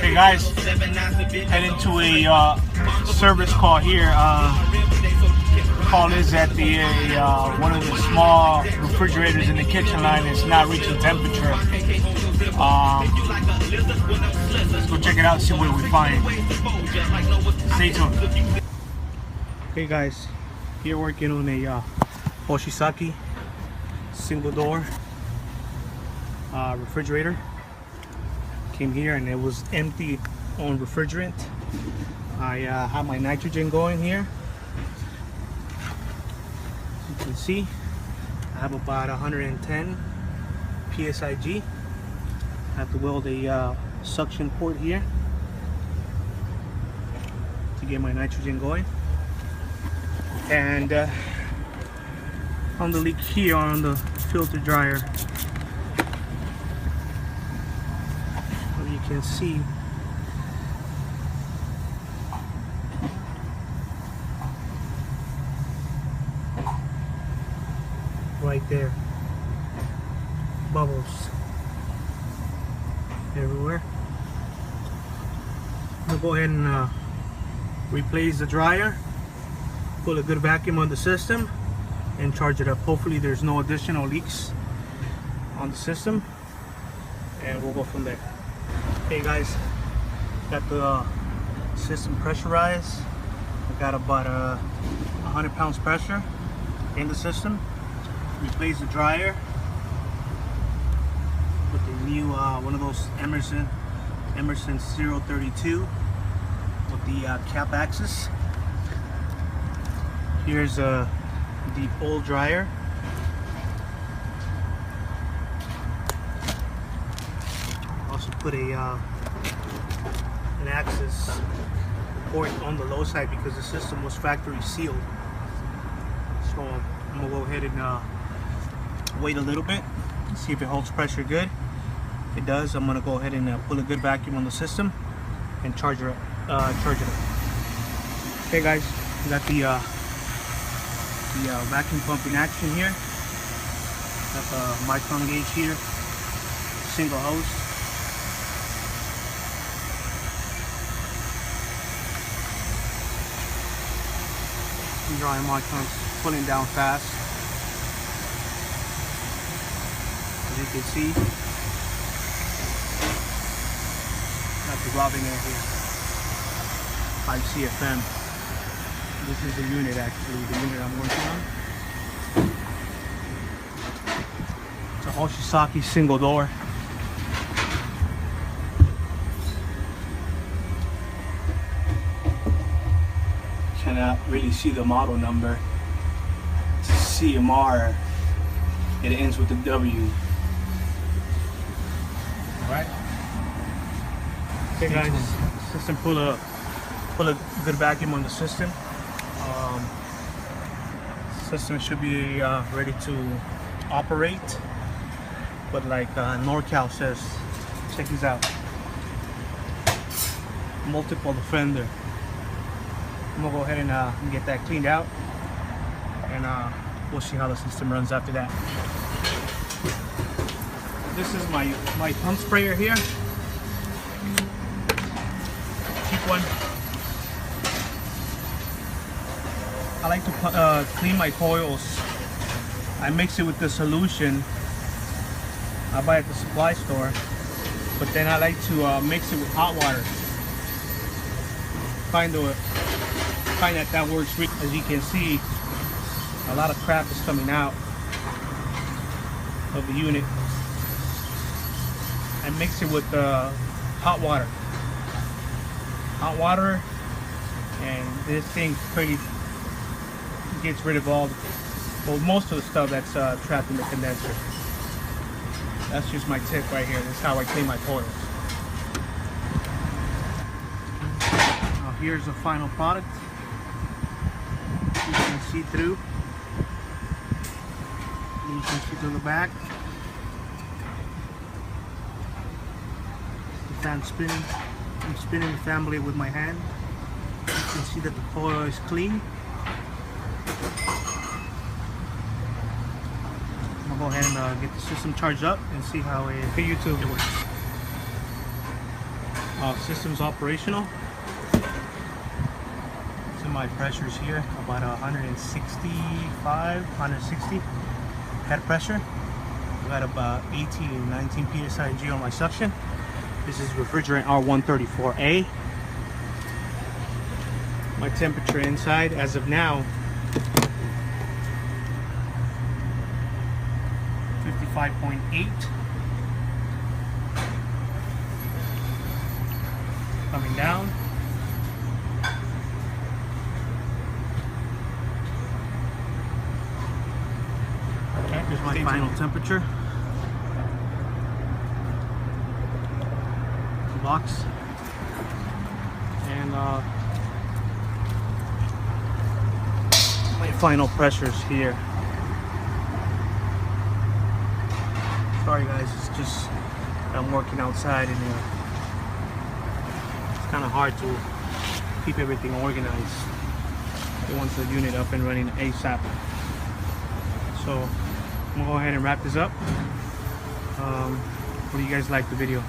Hey guys, heading to a service call here. Call is that the one of the small refrigerators in the kitchen line is not reaching temperature. Let's go check it out, see what we find. Stay tuned. Hey guys, here working on a Hoshizaki single door refrigerator. Came here and it was empty on refrigerant. I have my nitrogen going here. As you can see, I have about 110 psig. I have to weld a suction port here to get my nitrogen going. And on the leak here on the filter dryer, you can see right there, bubbles everywhere. I'm gonna go ahead and replace the dryer, put a good vacuum on the system, and charge it up. Hopefully there's no additional leaks on the system, and we'll go from there. Hey guys, got the system pressurized. I got about 100 pounds pressure in the system. Replace the dryer with the new one of those Emerson 032 with the cap axis. Here's the old dryer. Also put an axis port on the low side because the system was factory sealed. So I'm gonna go ahead and wait a little bit, see if it holds pressure good. If it does, I'm gonna go ahead and pull a good vacuum on the system and charge it up. Okay guys, we got the vacuum pump in action here. Got the micron gauge here, single hose. Dry microns pulling down fast. As you can see, got the Robin air here, 5 CFM. This is the unit actually, the unit I'm working on. It's a Hoshizaki single door. Cannot really see the model number. It's a CMR. It ends with a W. Alright. Okay guys, system pull a good vacuum on the system. System should be ready to operate. But like NorCal says, check this out. Multiple defender. I'm gonna go ahead and get that cleaned out, and we'll see how the system runs after that. This is my pump sprayer here. Cheap one. I like to clean my coils. I mix it with the solution I buy at the supply store, but then I like to mix it with hot water. Find that works. As you can see, a lot of crap is coming out of the unit. I mix it with hot water, and this thing pretty gets rid of most of the stuff that's trapped in the condenser. That's just my tip right here. This is how I clean my coils. Now here's the final product. You can see through. You can see through the back. The fan spinning. I'm spinning the fan blade with my hand. You can see that the coil is clean. I'm gonna go ahead and get the system charged up and see how it works. System's operational. So my pressure's here about 165, 160 head pressure. I got about 18, 19 psi on my suction. This is refrigerant R134A. My temperature inside as of now, 55.8. Coming down. Okay, here's my final temperature. Box. And my final pressures here. Sorry guys, it's just I'm working outside and it's kind of hard to keep everything organized. It wants the unit up and running ASAP. So I'm gonna go ahead and wrap this up. What do you guys like the video?